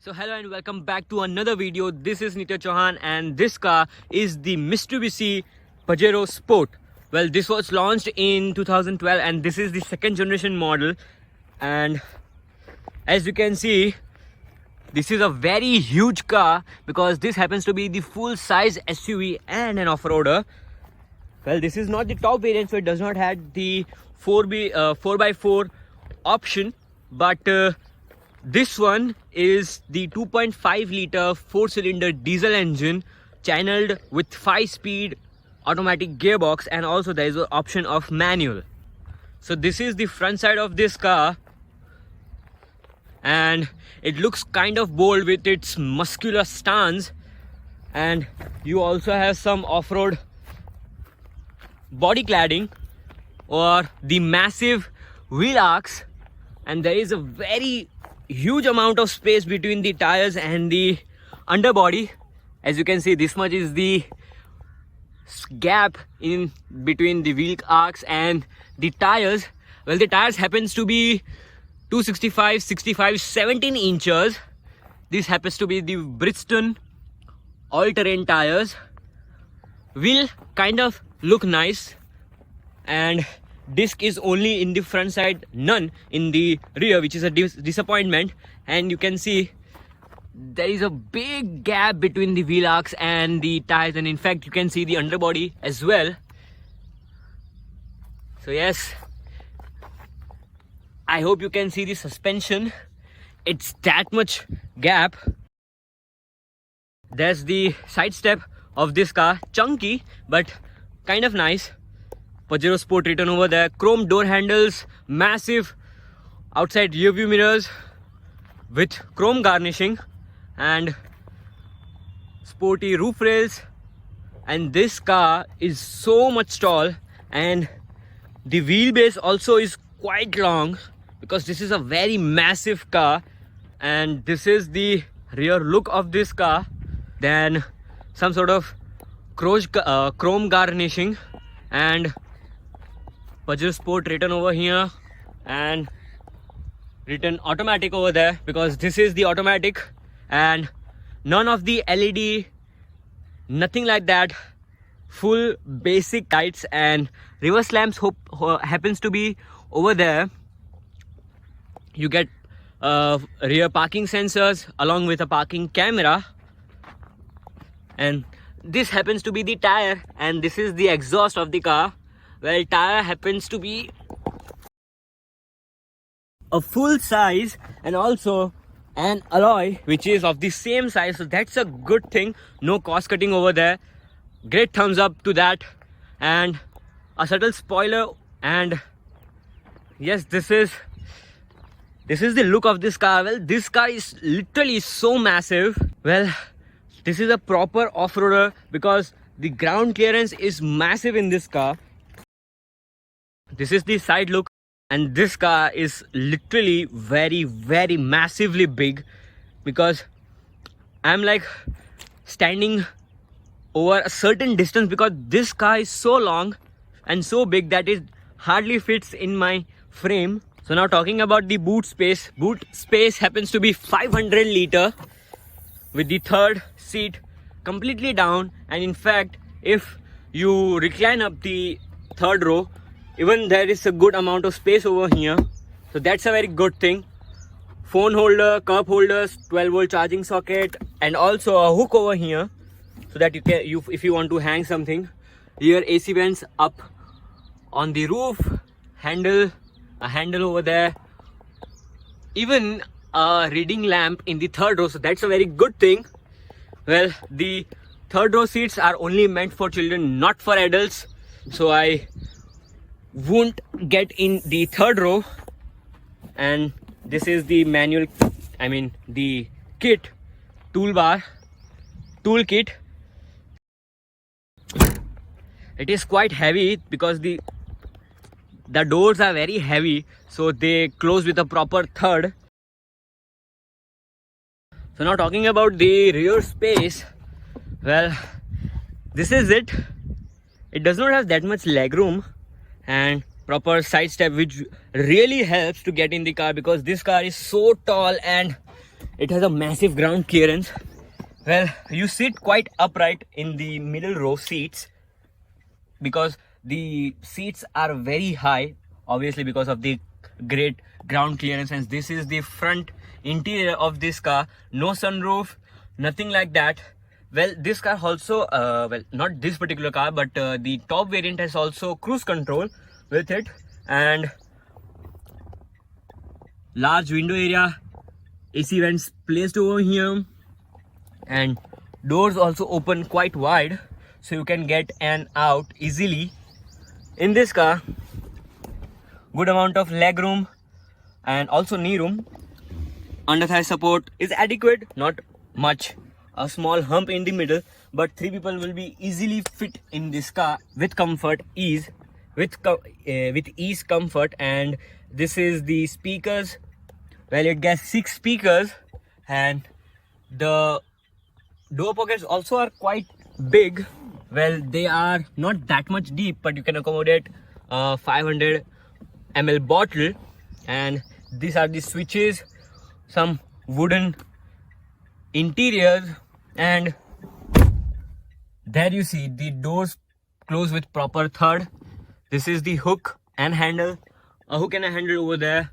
So hello and welcome back to another video. This is Nitya Chauhan and this car is the Mitsubishi Pajero Sport. Well, this was launched in 2012 and this is the second generation model, and as you can see, this is a very huge car because this happens to be the full size SUV and an off-roader. Well, this is not the top variant, so it does not have the 4x4 option, but this one is the 2.5 liter 4-cylinder diesel engine channeled with 5-speed automatic gearbox, and also there is an option of manual. So this is the front side of this car, and it looks kind of bold with its muscular stance, and you also have some off-road body cladding or the massive wheel arcs, and there is a very huge amount of space between the tires and the underbody. As you can see, this much is the gap in between the wheel arcs and the tires. Well, the tires happens to be 265, 65, 17 inches. This happens to be the Bridgestone all-terrain tires. Wheel kind of look nice, and disc is only in the front side, none in the rear, which is a disappointment. And you can see there is a big gap between the wheel arcs and the tires, and in fact you can see the underbody as well. So yes, I hope you can see the suspension. It's that much gap. There's the side step of this car, chunky but kind of nice. Pajero Sport written over there. Chrome door handles, massive outside rear view mirrors with chrome garnishing, and sporty roof rails. And this car is so much tall, and the wheelbase also is quite long because this is a very massive car. And this is the rear look of this car. Then some sort of chrome garnishing and Pajero Sport written over here, and written automatic over there because this is the automatic, and none of the LED, nothing like that. Full basic lights, and reverse lamps happens to be over there. You get rear parking sensors along with a parking camera, and this happens to be the tire, and this is the exhaust of the car. Well, tire happens to be a full size and also an alloy which is of the same size, so that's a good thing. No cost cutting over there. Great thumbs up to that. And a subtle spoiler, and yes, this is the look of this car. Well, this car is literally so massive. Well, this is a proper off-roader because the ground clearance is massive in this car. This is the side look, and this car is literally very, very massively big because I'm like standing over a certain distance because this car is so long and so big that it hardly fits in my frame. So now talking about the boot space. Boot space happens to be 500 liter with the third seat completely down, and in fact if you recline up the third row, even there is a good amount of space over here, so that's a very good thing. Phone holder, cup holders, 12-volt charging socket, and also a hook over here so that you can, if you want to hang something. Here AC vents up on the roof, a handle over there, even a reading lamp in the third row, so that's a very good thing. Well, the third row seats are only meant for children, not for adults, so I won't get in the third row. And this is the manual, the kit, toolkit. It is quite heavy because the doors are very heavy, so they close with a proper third. So now talking about the rear space. Well, this is it. It does not have that much legroom and proper side step, which really helps to get in the car because this car is so tall and it has a massive ground clearance. Well, you sit quite upright in the middle row seats because the seats are very high, obviously because of the great ground clearance. And this is the front interior of this car. No sunroof, nothing like that. Well, this car also, well, not this particular car, but the top variant has also cruise control with it, and large window area, AC vents placed over here, and doors also open quite wide, so you can get and out easily. In this car, good amount of leg room and also knee room. Under thigh support is adequate, not much. A small hump in the middle, but 3 people will be easily fit in this car with comfort, ease, with ease, comfort. And this is the speakers. Well, it gets 6 speakers, and the door pockets also are quite big. Well, they are not that much deep, but you can accommodate 500 ml bottle. And these are the switches, some wooden interiors, and there you see the doors close with proper third. This is the hook and handle, a hook and a handle over there.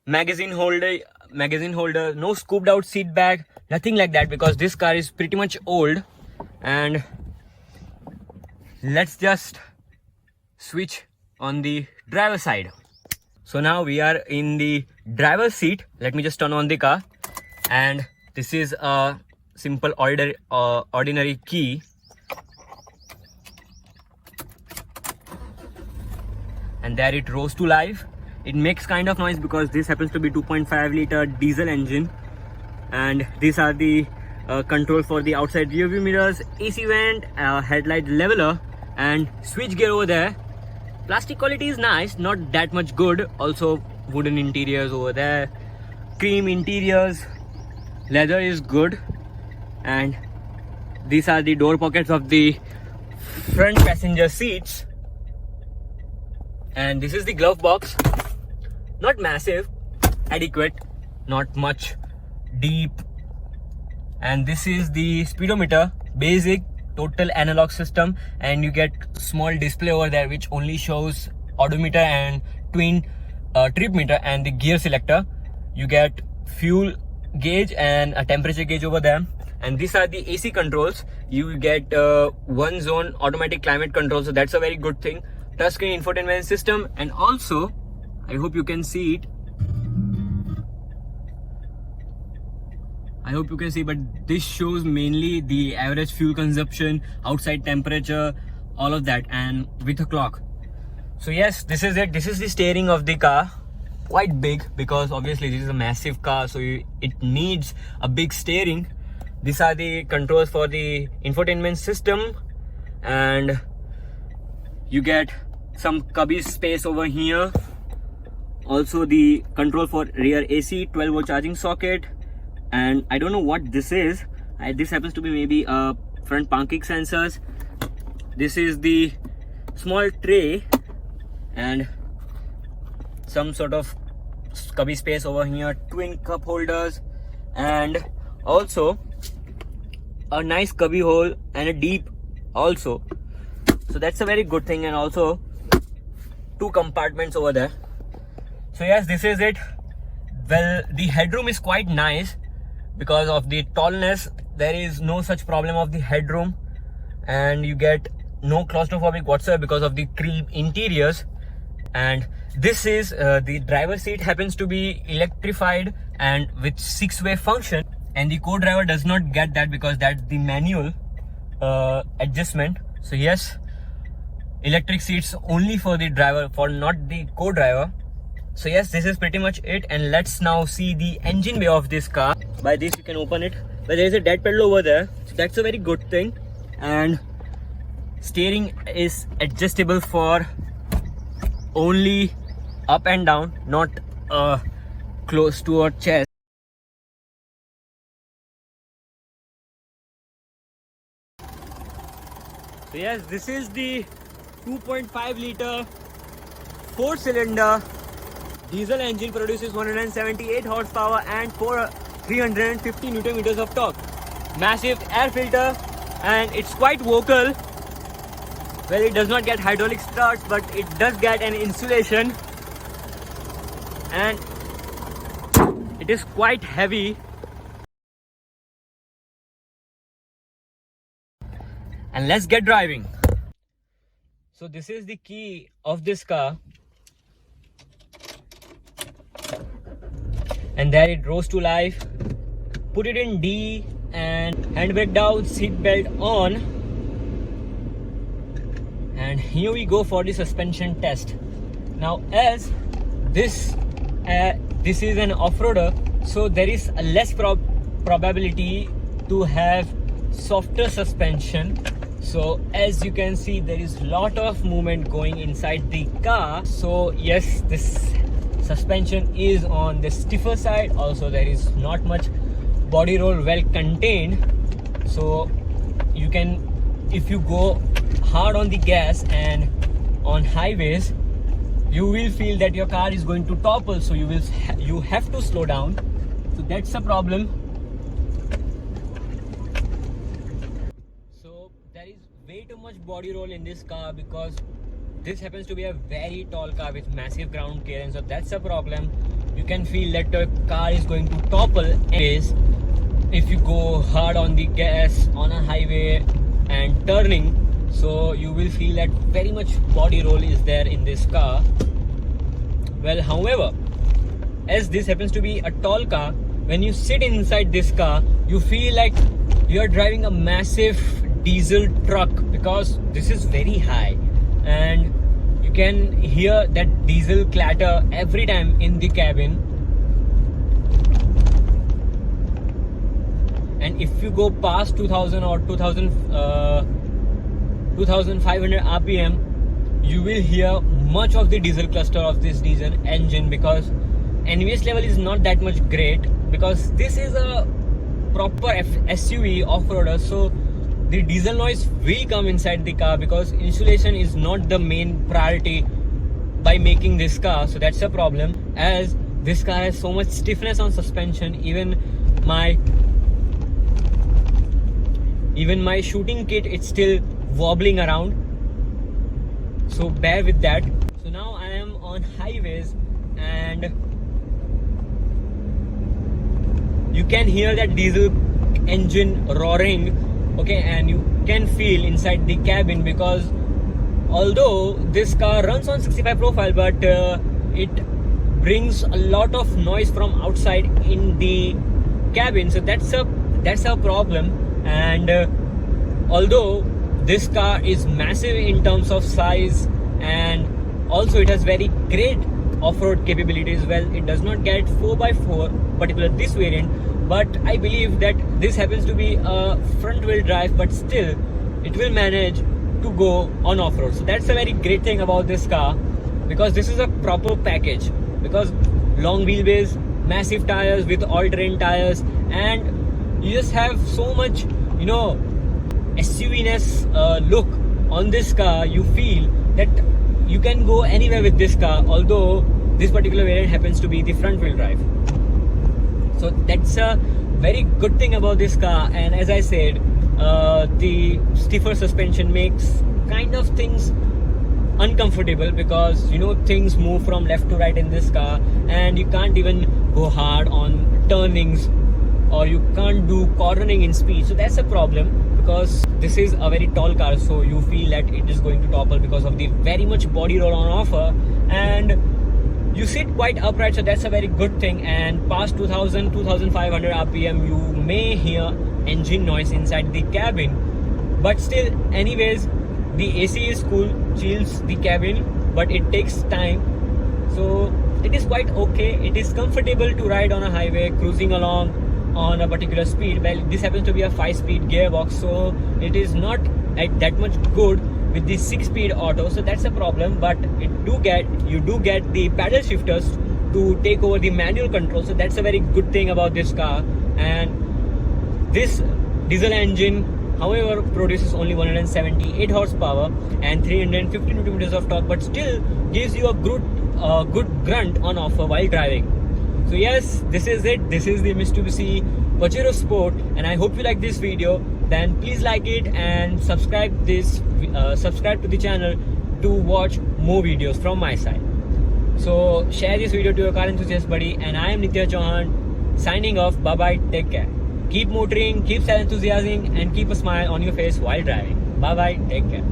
Magazine holder, no scooped out seat bag, nothing like that, because this car is pretty much old. And let's just switch on the driver side. So now we are in the driver's seat. Let me just turn on the car, and this is a simple ordinary key. And there it rose to life. It makes kind of noise because this happens to be 2.5 liter diesel engine. And these are the control for the outside rear view mirrors, AC vent, headlight leveler, and switch gear over there. Plastic quality is nice, not that much good. Also wooden interiors over there, cream interiors, leather is good. And these are the door pockets of the front passenger seats. And this is the glove box. Not massive, adequate, not much deep. And this is the speedometer, basic total analog system, and you get small display over there which only shows odometer and twin trip meter and the gear selector. You get fuel gauge and a temperature gauge over there. And these are the AC controls. You get one zone automatic climate control, so that's a very good thing. Touchscreen infotainment system, and also I hope you can see it. But this shows mainly the average fuel consumption, outside temperature, all of that, and with a clock. So yes, this is it. This is the steering of the car. Quite big, because obviously this is a massive car, so it needs a big steering. These are the controls for the infotainment system, and you get some cubby space over here. Also the control for rear AC, 12 volt charging socket, and I don't know what this is. This happens to be maybe a front parking sensors. This is the small tray and some sort of cubby space over here, twin cup holders, and also a nice cubby hole and a deep also. So that's a very good thing, and also 2 compartments over there. So yes, this is it. Well, the headroom is quite nice because of the tallness. There is no such problem of the headroom, and you get no claustrophobic whatsoever because of the cream interiors. And this is the driver seat happens to be electrified and with 6-way function, and the co-driver does not get that because that's the manual adjustment. So yes, electric seats only for the driver, for not the co-driver. So yes, this is pretty much it, and let's now see the engine bay of this car. By this you can open it, but there is a dead pedal over there, so that's a very good thing. And steering is adjustable for only up and down, not close to our chest. So yes, this is the 2.5 liter 4-cylinder diesel engine, produces 178 horsepower and 350 Newton meters of torque. Massive air filter, and it's quite vocal. Well, it does not get hydraulic struts, but it does get an insulation, and it is quite heavy. And let's get driving. So this is the key of this car, and there it rose to life. Put it in D and handbrake down, seat belt on, and here we go for the suspension test. Now, as this is an off-roader, so there is a less probability to have softer suspension. So as you can see, there is lot of movement going inside the car. So yes, this suspension is on the stiffer side. Also, there is not much body roll well contained. So you can, if you go hard on the gas and on highways, you will feel that your car is going to topple. So you have to slow down. So that's a problem. Way too much body roll in this car because this happens to be a very tall car with massive ground clearance, so that's a problem. You can feel that the car is going to topple anyways if you go hard on the gas on a highway and turning. So you will feel that very much body roll is there in this car. Well, however, as this happens to be a tall car, when you sit inside this car, you feel like you are driving a massive diesel truck because this is very high, and you can hear that diesel clatter every time in the cabin. And if you go past 2000 or 2500 rpm, you will hear much of the diesel cluster of this diesel engine because NVH level is not that much great because this is a proper SUV off-roader. So the diesel noise will come inside the car because insulation is not the main priority by making this car. So that's a problem, as this car has so much stiffness on suspension. Even my shooting kit, it's still wobbling around, so bear with that. So now I am on highways and you can hear that diesel engine roaring. Okay, and you can feel inside the cabin because although this car runs on 65 profile, but it brings a lot of noise from outside in the cabin. So that's a problem. And although this car is massive in terms of size, and also it has very great off-road capabilities. Well, it does not get 4x4, particularly this variant, but I believe that this happens to be a front wheel drive, but still it will manage to go on off-road. So that's a very great thing about this car because this is a proper package, because long wheelbase, massive tires with all-terrain tires, and you just have so much, SUV-ness look on this car. You feel that you can go anywhere with this car, although this particular variant happens to be the front wheel drive. So that's a very good thing about this car. And as I said, the stiffer suspension makes kind of things uncomfortable because things move from left to right in this car, and you can't even go hard on turnings, or you can't do cornering in speed. So that's a problem because this is a very tall car, so you feel that it is going to topple because of the very much body roll on offer. And you sit quite upright, so that's a very good thing. And past 2500 rpm, you may hear engine noise inside the cabin, but still, anyways, the AC is cool, chills the cabin, but it takes time. So it is quite okay. It is comfortable to ride on a highway, cruising along on a particular speed. Well, this happens to be a 5-speed gearbox, so it is not that much good with the 6-speed auto. So that's a problem, but you do get the paddle shifters to take over the manual control. So that's a very good thing about this car. And this diesel engine, however, produces only 178 horsepower and 350 Nm of torque, but still gives you a good grunt on offer while driving. So yes, this is it. This is the Mitsubishi Pajero Sport, and I hope you like this video. Then please like it and subscribe to the channel to watch more videos from my side. So share this video to your car enthusiast buddy, and I am Nitya Chauhan signing off. Bye bye, take care. Keep motoring, keep self enthusiasm, and keep a smile on your face while driving. Bye bye, take care.